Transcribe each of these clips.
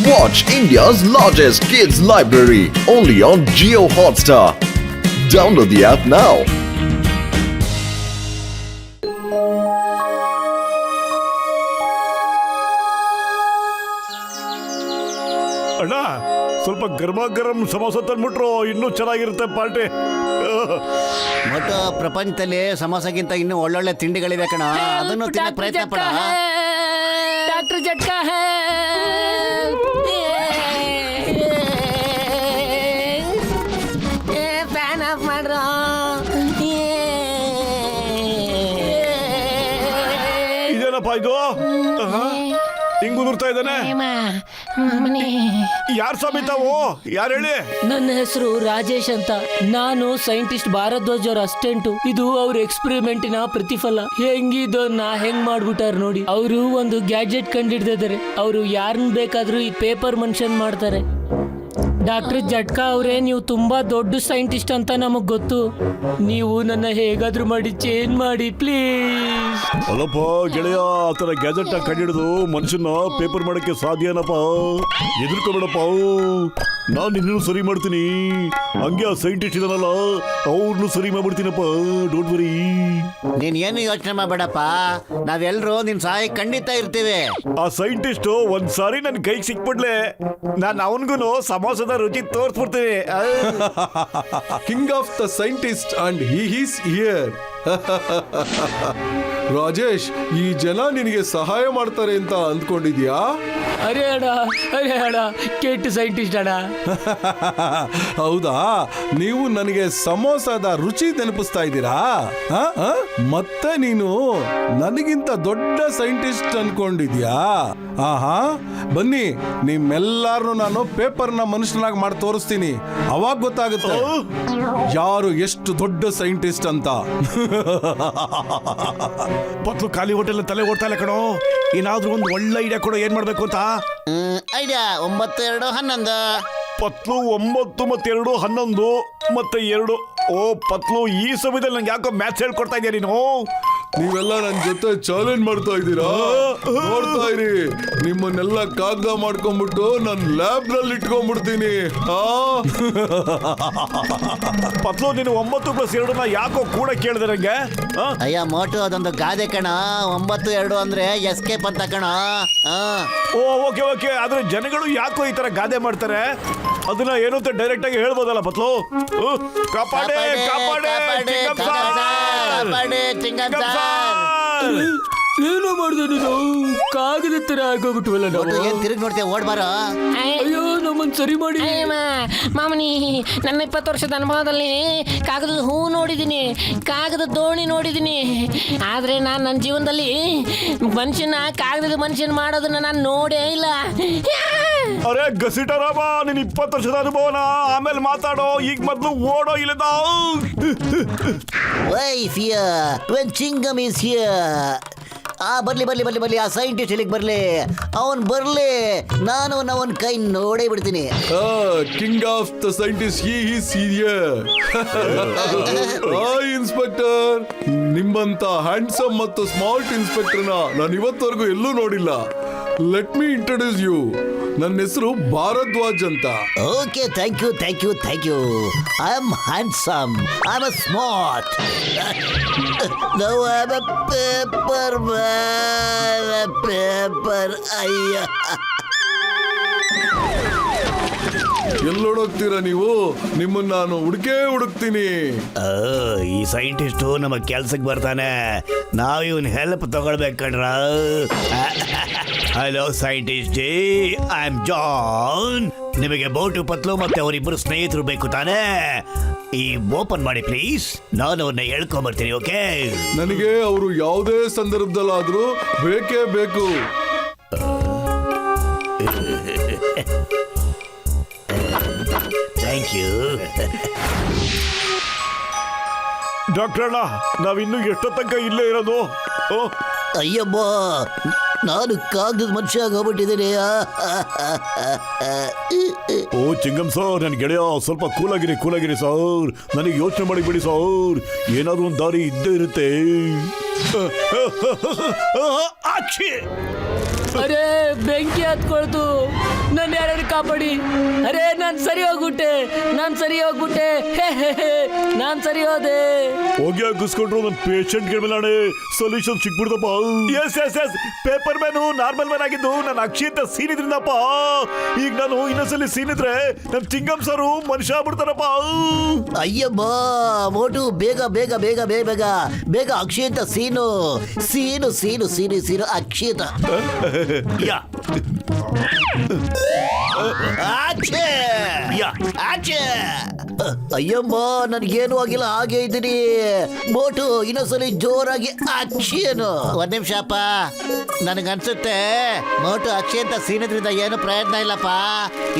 Watch India's largest kids library only on Jio Hotstar. Download the app now. ಅಣ್ಣ ಸ್ವಲ್ಪ ಗರಂ ಸಮೋಸ ತಂದ್ಬಿಟ್ರು ಇನ್ನೂ ಚೆನ್ನಾಗಿರುತ್ತೆ party. ಒಟ್ಟು ಪ್ರಪಂಚದಲ್ಲಿ ಸಮೋಸಕ್ಕಿಂತ ಇನ್ನೂ ಒಳ್ಳೊಳ್ಳೆ ತಿಂಡಿಗಳಿವೆ ಕಣ, ಅದನ್ನು ತಿನ್ನಕ್ಕೆ ಪ್ರಯತ್ನ ಪಡ. ಡಾಕ್ಟರ್ ಜಟ್ಕಾ ಫ್ಯಾನ್ ಆಫ್ ಮಾಡ್ರ. ಇದೇನಪ್ಪ ಇದು ಹಿಂಗ್ ಉದುರ್ತಾ ಇದ್ದಾನೆ? ಯಾರ್ ಸ್ವಾಮಿ ತಾವು? ಯಾರು ಹೇಳಿ? ನನ್ನ ಹೆಸರು ರಾಜೇಶ್ ಅಂತ. ನಾನು ಸೈಂಟಿಸ್ಟ್ ಭಾರದ್ವಾಜ್ ಅವ್ರ ಅಸಿಸ್ಟೆಂಟ್. ಇದು ಅವ್ರ ಎಕ್ಸ್ಪೆರಿಮೆಂಟಿನ ಪ್ರತಿಫಲ. ಹೆಂಗಿದನ್ನ ಹೆಂಗ್ ಮಾಡ್ಬಿಟ್ಟಾರ ನೋಡಿ. ಅವರು ಒಂದು ಗ್ಯಾಜೆಟ್ ಕಂಡಿಡ್ದಿದ್ದಾರೆ. ಅವರು ಯಾರನ್ನ ಬೇಕಾದ್ರೂ ಈ ಪೇಪರ್ ಮೆನ್ಷನ್ ಮಾಡ್ತಾರೆ. ಡಾಕ್ಟರ್ ಜಟ್ಕಾ ಅವರೇ, ನೀವು ತುಂಬಾ ದೊಡ್ಡ ಸೈಂಟಿಸ್ಟ್ ಅಂತ ನಮಗ್ ಗೊತ್ತು. ನೀವು ನನ್ನ ಹೇಗಾದ್ರೂ ಮಾಡಿ ಚೇಂಜ್ ಮಾಡಿ ಪ್ಲೀಸ್. ಅಲ್ಲಪ್ಪ ಗೆಳೆಯ, ಆತರ ಗ್ಯಾಜೆಟ್ ಕಂಡಿಡಿದು ಮನುಷ್ಯನ ಪೇಪರ್ ಮಾಡಕ್ಕೆ ಸಾಧ್ಯನಪ್ಪ? ಎದುರ್ಕೋಬೇಡಪ್ಪ, ನಾನ್ ನಿನ್ನೂ ಸರಿ ಮಾಡ್ತೀನಿ. ಹಂಗೆ ಆ ಸೈಂಟಿಸ್ಟ್ ಇದನ್ನಲ್ಲ, ಅವ್ರನ್ನೂ ಸರಿ ಮಾಡ್ಬಿಡ್ತೀನಪ್ಪ. Don't worry. ನೀನ್ ಏನು ಯೋಚನೆ ಮಾಡಬೇಡಪ್ಪ, ನಾವೆಲ್ಲರೂ ನಿನ್ ಸಹಾಯ ಖಂಡಿತ ಇರ್ತೀವಿ. ಆ ಸೈಂಟಿಸ್ಟ್ ಒಂದ್ಸಾರಿ ನನ್ ಕೈಗೆ ಸಿಕ್ಬಿಡ್ಲೆ, ನಾನು ಅವನ್ಗೂ ಸಮೋಸದ ರುಚಿ ತೋರ್ಸ್ಬಿಡ್ತೀನಿ. King of the scientist and he is here. Rajesh, ಈ ಜನ ನಿನಗೆ ಸಹಾಯ ಮಾಡ್ತಾರೆ ಅಂತ ಅಂದ್ಕೊಂಡಿದ್ಯಾ? ಅರೆ ಅಣ್ಣ, ಕೆಟ್ಟ ಸೈಂಟಿಸ್ಟ್ ಅಣ್ಣ. ಹೌದಾ? ನೀವು ನನಗೆ ಸಮೋಸದ ರುಚಿ ನೆನಪಿಸ್ತಾ ಇದ್ದೀರಾ? ಮತ್ತೆ ನೀನು ನನಗಿಂತ ದೊಡ್ಡ ಸೈಂಟಿಸ್ಟ್ ಅನ್ಕೊಂಡಿದ್ಯಾ? ಆಹಾ, ಬನ್ನಿ, ನಿಮ್ಮೆಲ್ಲಾರು ನಾನು ಪೇಪರ್ನ ಮನುಷ್ಯನಾಗಿ ಮಾಡಿ ತೋರಿಸ್ತೀನಿ. ಅವಾಗ ಗೊತ್ತಾಗುತ್ತೆ ಯಾರು ಎಷ್ಟು ದೊಡ್ಡ ಸೈಂಟಿಸ್ಟ್ ಅಂತ. ಪತ್ಲು ಖಾಲಿ ಹೋಟೆಲ್ ತಲೆ ಓಡ್ತಾ ಇಲ್ಲ ಕಣೋ. ಏನಾದ್ರೂ ಒಂದು ಒಳ್ಳೆ ಐಡಿಯಾ ಕೊಡೋ, ಏನ್ ಮಾಡ್ಬೇಕು ಅಂತ. ಐಡಿಯಾ 9, 2, 11. ಪತ್ಲು 9 ಮತ್ತು 2 11 ಮತ್ತೆ 2. ಓ ಪತ್ಲು, ಈ ಸಮಯದಲ್ಲಿ ನಂಗೆ ಯಾಕೋ ಮ್ಯಾಥ್ಸ್ ಹೇಳ್ಕೊಡ್ತಾ ಇದೆಯಾ ನೀನು? ನೀವೆಲ್ಲ ನನ್ನ ಜೊತೆ ಚಾಲೆಂಜ್ ಮಾಡ್ತಾ ಇದ್ದೀರಾ? ನೋಡ್ತಾ ಇರಿ, ನಿಮ್ಮನ್ನೆಲ್ಲ ಕಾಗ್ದ ಮಾಡ್ಕೊಂಡ್ಬಿಟ್ಟು ನನ್ನ ಲ್ಯಾಬ್ ನಲ್ಲಿ ಇಟ್ಕೊಂಡ್ಬಿಡ್ತೀನಿ. ಪತ್ಲು, ನೀನು 9+2 ಯಾಕೋ ಕೂಡ ಕೇಳಿದೆ ನಂಗೆ. ಅಯ್ಯ ಮೋಟು, ಅದೊಂದು ಗಾದೆ ಕಣ. 9, 2 ಅಂದ್ರೆ ಎಸ್ಕೇಪ್ ಅಂತ ಕಣ. ಓ ಓಕೆ. ಆದ್ರೆ ಜನಗಳು ಯಾಕೋ ಈ ತರ ಗಾದೆ ಮಾಡ್ತಾರೆ? ಅದನ್ನ ಏನು ಅಂತ ಡೈರೆಕ್ಟ್ ಆಗಿ ಹೇಳ್ಬೋದಲ್ಲ ಪತ್ಲು? ಕಾಪಾಡೆ ಚಿಂಗಂ ಸಾರ್. ಏನೋ ಮಾಡ್ದೆ ನೀನು? ಕಾಗದ ತರ ಆಗೋಗ್ಬಿಟ್ವಲ್ಲ ನಾವು. ಏನ್ ತಿರುಗಿ ನೋಡ್ತೇವೆ, ಓಡ್ಬಾರ. ಅಯ್ಯೋ, ನಮ್ಮನ್ ಸರಿ ಮಾಡಿ. ಮಾಮನಿ, ನನ್ನ 20 ವರ್ಷದ ಅನುಭವದಲ್ಲಿ ಕಾಗದದ ಹೂ ನೋಡಿದ್ದೀನಿ, ಕಾಗದ ದೋಣಿ ನೋಡಿದ್ದೀನಿ. ಆದರೆ ನಾನು ನನ್ನ ಜೀವನದಲ್ಲಿ ಕಾಗದದ ಮನುಷ್ಯನ ಮಾಡೋದನ್ನ ನಾನು ನೋಡೇ ಇಲ್ಲ. ಅರೆ ಗಸಿಟರಾಮ, ನೀನ್ 20 ವರ್ಷದ ಅನುಭವನ ಆಮೇಲೆ ಮಾತಾಡೋ, ಈಗ ಮೊದ್ಲು ಓಡೋ ಇಲ್ಲದ. Why fear when Chingam is here? ಬರ್ಲಿ, ಆ ಸೈಂಟಿಸ್ಟ್ ಇಲ್ಲಿಗೆ ಬರ್ಲಿ, ಅವನ್ ಬರ್ಲಿ, ನಾನು ಅವನ್ ಕೈ ನೋಡೇ ಬಿಡ್ತೀನಿ. King of the scientist, he is here. Inspector, ನಿಮ್ಮಂತ ಹ್ಯಾಂಡ್ಸಮ್ ಮತ್ತು ಸ್ಮಾರ್ಟ್ ಇನ್ಸ್ಪೆಕ್ಟರ್ನ ನಾನು ಇವತ್ತವರೆಗೂ ಎಲ್ಲೂ ನೋಡಿಲ್ಲ. Let me introduce you. ನನ್ನ ಹೆಸರು ಭಾರದ್ವಾಜ್ ಅಂತ. Okay, thank you. I am handsome, I am smart. Now I am a paper. ಅಯ್ಯ, ಎಲ್ಲೋಡೋಗ್ತೀರಾ ನೀವು? ನಿಮ್ಮನ್ನ ನಾನು ಹುಡುಕ್ತೀನಿ. ಈ ಸೈಂಟಿಸ್ಟು ನಮ್ಮ ಕೆಲ್ಸಕ್ಕೆ ಬರ್ತಾನೆ, ನಾವು ಇವನ್ ಹೆಲ್ಪ್ ತಗೊಳ್ಬೇಕು ಕಣ್ರ. Hello scientist ji, I am John. ನಿಮಗೆ ಬೋಟು ಪತ್ಲು ಮತ್ತೆ ಅವರಿಬ್ಬರು ಸ್ನೇಹಿತರು ಬೇಕು ತಾನೇ? ಈ ಓಪನ್ ಮಾಡಿ ಪ್ಲೀಸ್, ನಾನು ಅವ್ರನ್ನ ಹೇಳ್ಕೊಂಬರ್ತೀನಿ. ಓಕೆ? ನನಗೆ ಅವರು ಯಾವುದೇ ಸಂದರ್ಭದಲ್ಲಾದ್ರೂ ಬೇಕೇ ಬೇಕು. Thank you. ಡಾಕ್ಟರ್ ಅಣ್ಣ, ನಾವಿನ್ನೂ ಎಷ್ಟೋ ತನಕ ಇಲ್ಲೇ ಇರೋದು? ಅಯ್ಯಬ್ಬ, ನಾನು ಕಾಗದದ ಮನುಷ್ಯ ಆಗೋಗ್ಬಿಟ್ಟಿದ್ದೀನಿ. ಓ ಚಿಂಗಂ ಸರ್, ನನ್ನ ಗೆಳೆಯ, ಸ್ವಲ್ಪ ಕೂಲಾಗಿರಿ ಸರ್. ನನಗೆ ಯೋಚನೆ ಮಾಡಿಬಿಡಿ ಸರ್, ಏನಾದ್ರು ಒಂದು ದಾರಿ ಇದ್ದೇ ಇರುತ್ತೆ. ಅರೆ ಬೆಂಕಿ ಹತ್ಕೊಳ್ತು, ನನ್ನ ಯಾರು ಕಾಪಾಡಿ. ಅರೆ ನಾನ್ ಸರಿ ಹೋಗ್ಬಿಟ್ಟೆ, ನಾನ್ ಸರಿ ಹೋದೆ. ಹೋಗಿ ಹಾಕಿಸ್ಕೊಂಡ್ರು ನನ್ನ ಪೇಷಂಟ್ಗಳ ಮೇಲೆ ಸೊಲ್ಯೂಷನ್ ಸಿಕ್ಬಿಡ್ತಪ್ಪ. ಎಸ್ ಪೇಪರ್ ಮ್ಯಾನು ನಾರ್ಮಲ್ ಮ್ಯಾನ್ ಆಗಿದ್ದು ನನ್ನ ಅಕ್ಷಿ ಅಂತ ಸೀನಿದ್ರಿಂದಪ್ಪ. ಈಗ ನಾನು ಇನ್ನೊಂದ್ಸಲಿ ಸೀನಿದ್ರೆ ನಮ್ ಚಿಂಗಮ್ ಸರು ಮನುಷ್ಯ ಆಗ್ಬಿಡ್ತಾರಪ್ಪ. ಅಯ್ಯಮ್ಮ ಮೋಟು, ಬೇಗ ಬೇಗ ಬೇಗ ಬೇಗ ಬೇಗ ಬೇಗ ಅಕ್ಷಿತ ಸೀನು ಸೀನು ಸೀನು ಸೀನು ಸೀನು ಅಕ್ಷಿತ. ಅಯ್ಯಮ್ಮ ನನ್ಗೇನು ಆಗಿಲ್ಲ, ಹಾಗೆ ಇದ್ದೀನಿ. ಮೋಟು ಇನ್ನೊಂದ್ಸಲಿ ಜೋರಾಗಿ ಅಕ್ಷಿಯನು. ಒಂದ್ ನಿಮಿಷ ಅಪ್ಪ, ನನಗನ್ಸುತ್ತೆ ಮೋಟು ಅಕ್ಷಿ ಅಂತ ಸೀನದ್ರಿಂದ ಏನು ಪ್ರಯತ್ನ ಇಲ್ಲಪ್ಪ.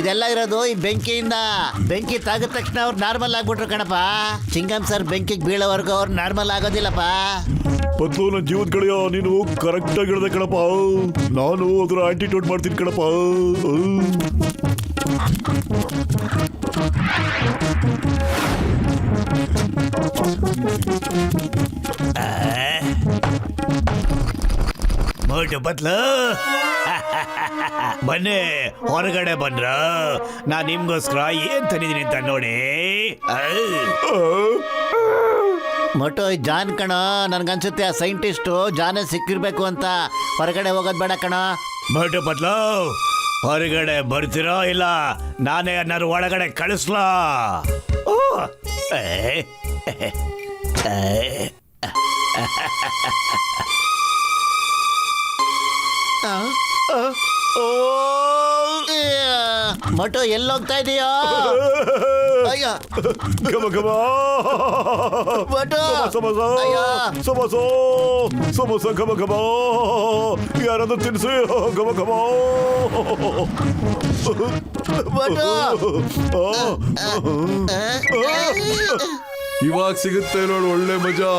ಇದೆಲ್ಲ ಇರೋದು ಈ ಬೆಂಕಿಯಿಂದ. ಬೆಂಕಿ ತಾಗಿದ ತಕ್ಷಣ ಅವ್ರು ನಾರ್ಮಲ್ ಆಗ್ಬಿಟ್ರು ಕಣಪ್ಪ. ಚಿಂಗಮ್ ಸರ್ ಬೆಂಕಿಗೆ ಬೀಳೋವರೆಗೂ ಅವ್ರು ನಾರ್ಮಲ್ ಆಗೋದಿಲ್ಲಪ್ಪ. ಪತ್ಲು ನನ್ನ ಜೀವದ ಕಡೆಯ ನೀನು ಕರೆಕ್ಟ್ ಆಗಿ ಹೇಳ್ದೆ ಕಣಪ್ಪ. ನಾನು ಅದರ ಆಂಟಿಟ್ಯೂಡ್ ಮಾಡ್ತೀನಿ ಕಣಪ್ಪ. ಮೋಟು ಪತ್ಲು ಬನ್ನಿ, ಹೊರಗಡೆ ಬಂದ್ರ. ನಾನ್ ನಿಮ್ಗೋಸ್ಕರ ಏನ್ ತಂದಿದ್ದೀನಿ ಅಂತ ನೋಡಿ. ಮೊಟೋ ಜಾನ್ ಕಣ, ನನ್ಗನ್ಸುತ್ತೆ ಆ ಸೈಂಟಿಸ್ಟು ಜಾನೇ ಸಿಕ್ಕಿರ್ಬೇಕು ಅಂತ. ಹೊರಗಡೆ ಹೋಗೋದ್ ಬೇಡ ಕಣ. ಮೊಟು ಪತ್ಲು ಹೊರಗಡೆ ಬರ್ತೀರೋ ಇಲ್ಲ ನಾನೇ ಅನ್ನಾರು ಒಳಗಡೆ ಕಳಿಸ್ಲಾ? ಮೊಟೋ ಎಲ್ಲೋಗ್ತಾ ಇದೀಯಾ? ಅಯ್ಯ ಗಮ ಗಮ ಮೊಟೋ ಸಮೋಸ ಸಮೋಸ ಸಮೋಸ ಗಮ ಗಮ ಯಾರಾದ್ರೂ ತಿನ್ಸಿ ಗಮ ಗಮ. ಮೊಟೋ ಇವಾಗ ಸಿಗುತ್ತೆ ನೋಡು ಒಳ್ಳೆ ಮಜಾ.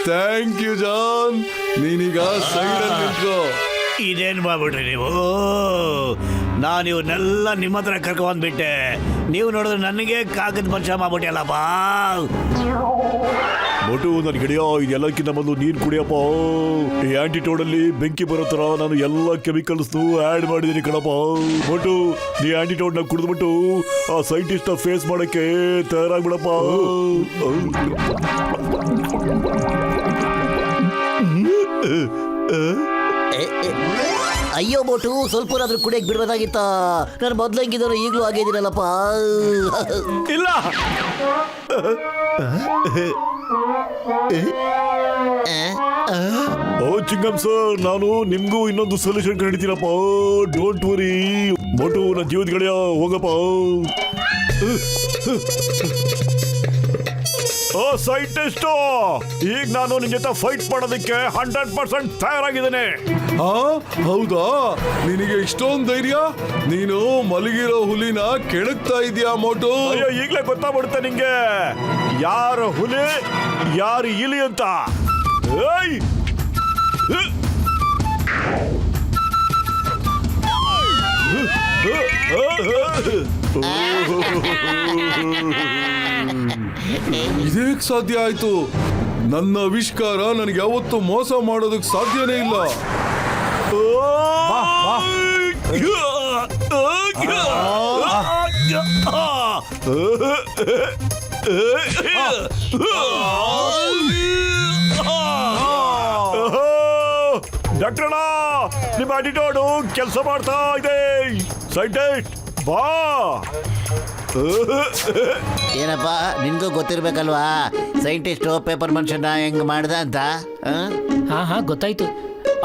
ಥ್ಯಾಂಕ್ ಯು ಜಾನ್, ನೀನೀಗ ಸೈಡಲ್ಲಿ ನಿಂತ್ಕೋ. ಇದೇನ್ ಮಾಡ್ಬಿಟ್ರಿ ನೀವು? ನಾನು ಇವನ್ನೆಲ್ಲ ನಿಮ್ಮ ಹತ್ರ ಕರ್ಕೊಂಡ್ಬಿಟ್ಟೆ, ನೀವು ನೋಡಿದ್ರೆ ನನಗೆ ಕಾಗದ ಮನುಷ್ಯ ಮಾಡ್ಬಿಟ್ಟಿಲ್ಲಪ್ಪ. ಮೊಟು ನನ್ ಗಿಡಿಯ ಇದೆಲ್ಲಕ್ಕಿಂತ ಮೊದಲು ನೀರು ಕುಡಿಯಪ್ಪ. ಈ ಆಂಟಿಟ್ಯೂಡ್ ಅಲ್ಲಿ ಬೆಂಕಿ ಬರೋ ತರ ನಾನು ಎಲ್ಲ ಕೆಮಿಕಲ್ಸ್ ಆಡ್ ಮಾಡಿದೀನಿ ಕಣಪ್ಪ. ಮೊಟು ನೀ ಆಂಟಿಟ್ಯೂಡ್ ನ ಕುಡಿದ್ಬಿಟ್ಟು ಆ ಸೈಂಟಿಸ್ಟ್ ಫೇಸ್ ಮಾಡಕ್ಕೆ ತಯಾರಾಗ್ಬಿಡಪ್ಪ. ಅಯ್ಯೋ ಮೋಟು, ಸ್ವಲ್ಪನಾದ್ರೂ ಕುಡಿಯಕ್ ಬಿಡ್ಬೋದಾಗಿತ್ತ. ನಾನು ಮೊದ್ಲು ಹೆಂಗಿದ್ರು ಈಗಲೂ ಆಗಿದ್ದೀನಲ್ಲಪ್ಪ. ಇಲ್ಲ ಓ ಚಿಂಗಮ್ ಸರ್, ನಾನು ನಿಮ್ಗೂ ಇನ್ನೊಂದು ಸೊಲ್ಯೂಷನ್ ಕಂಡಿದ್ದೀನಪ್ಪ. ಡೋಂಟ್ ವರಿ ಮೊಟು, ನನ್ನ ಜೀವದ ಗೆಳೆಯ ಹೋಗಪ್ಪ. ಓ ಸೈಂಟಿಸ್ಟ್, ಈಗ ನಾನು ನಿನ್ ಜೊತೆ ಫೈಟ್ ಮಾಡೋದಕ್ಕೆ 100% ತಯಾರಾಗಿದ್ದೇನೆ. ಹೌದಾ? ನಿನಗೆ ಇಷ್ಟೊಂದು ಧೈರ್ಯ? ನೀನು ಮಲಗಿರೋ ಹುಲಿನ ಕೆಣಕ್ತಾ ಇದೀಯಾ ಮೋಟು? ಅಯ್ಯೋ, ಈಗಲೇ ಗೊತ್ತಾಗ್ಬಿಡುತ್ತೆ ನಿಂಗೆ ಯಾರು ಹುಲಿ ಯಾರು ಇಲಿ ಅಂತ. ಏಯ್ ಇದೇಕ್ ಸಾಧ್ಯ ಆಯ್ತು? ನನ್ನ ಆವಿಷ್ಕಾರ ನನಗೆ ಯಾವತ್ತೂ ಮೋಸ ಮಾಡೋದಕ್ಕೆ ಸಾಧ್ಯನೇ ಇಲ್ಲ. ಡಾಕ್ಟರ್, ನಿಮ್ಮ ಆಟಿಟ್ಯೂಡು ಕೆಲಸ ಮಾಡ್ತಾ ಇದೆ. ಸೈಂಟಿಸ್ಟ್ ಬಾ. ಏನಪ್ಪ, ನಿನ್ಗೂ ಗೊತ್ತಿರ್ಬೇಕಲ್ವಾ ಸೈಂಟಿಸ್ಟು ಪೇಪರ್ ಮನುಷ್ಯನ ಹೆಂಗ್ ಮಾಡ್ದ ಅಂತ? ಹಾ ಗೊತ್ತಾಯ್ತು.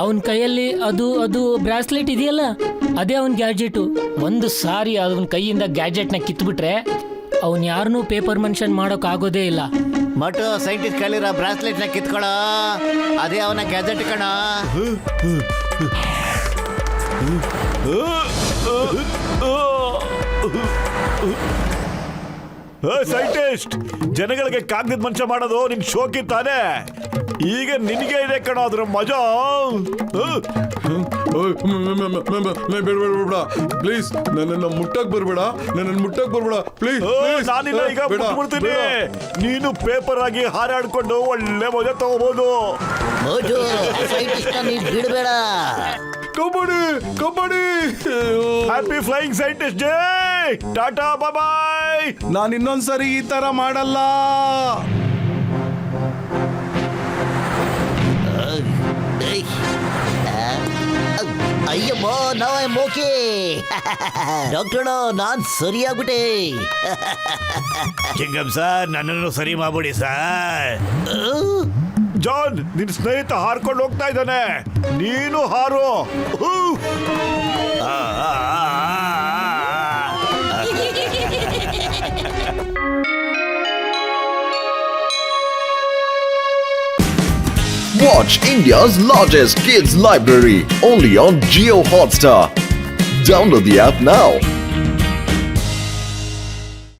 ಅವನ ಕೈಯಲ್ಲಿ ಅದು ಬ್ರಾಸ್ಲೆಟ್ ಇದೆಯಲ್ಲ, ಅದೇ ಅವನ ಗ್ಯಾಜೆಟು. ಒಂದು ಸಾರಿ ಅವನ ಕೈಯಿಂದ ಗ್ಯಾಜೆಟ್ನ ಕಿತ್ಬಿಟ್ರೆ ಅವನ್ ಯಾರನ್ನೂ ಪೇಪರ್ ಮನುಷ್ಯನ್ ಮಾಡೋಕ್ ಆಗೋದೇ ಇಲ್ಲ. ಮಟು ಸೈಂಟಿಸ್ಟ್ ಕೈಲಿರೋ ಬ್ರಾಸ್ಲೆಟ್ ನ ಕಿತ್ಕೊಳ್ಳೋ, ಅದೇ ಅವನ ಗ್ಯಾಜೆಟ್ ಕಣ. ಸೈಂಟಿಸ್ಟ್, ಜನಗಳಿಗೆ ಕಾಗದದ ಮನುಷ್ಯ ಮಾಡೋದು ನಿನ್ ಶೋಕಿ ತಾನೆ. ಈಗ ನಿನಗೆ ಇದೆ ಕಣ ಅದ್ರ ಮಜಾ. ಬೇಡ ಪ್ಲೀಸ್, ನನ್ನನ್ನು ಮುಟ್ಟಕ್ ಬರ್ಬೇಡ, ನನ್ನನ್ನು ಮುಟ್ಟಕ್ ಬರ್ಬೇಡ ಪ್ಲೀಸ್. ನಾನಿಲ್ಲ, ಈಗ ಬಿಡ್ತೀನಿ. ನೀನು ಪೇಪರ್ ಆಗಿ ಹಾರಾಡ್ಕೊಂಡು ಒಳ್ಳೆ ಮಜಾ ತಗೋಬಹುದು. ಸೈಂಟಿಸ್ಟ್ ನೀನ್ ಬಿಡಬೇಡ. Kabaddi kabaddi happy flying scientist day. Tata bye. ನಾನು ಇನ್ನೊಂದ್ಸರಿ ಈ ತರ ಮಾಡಲ್ಲ. ಅಯ್ಯಮ್ಮ ನಾವ್ ಐ ಓಕೆ ಡಾಕ್ಟರ್ ನಾನ್ ಸರಿಯಾಗ್ಬಿಟ್ಟೆ. ಚಿಂಗಂ ಸರ್, ನನ್ನನ್ನು ಸರಿ ಮಾಡ್ಬಿಡಿ ಸರ್. ಜಾನ್, ನಿನ್ ಸ್ನೇಹಿತ ಹಾರ್ಕೊಂಡು ಹೋಗ್ತಾ ಇದ್ದಾನೆ, ನೀನು ಹಾರು. Watch India's largest kids library only on Geo Hotstar. Download the app now.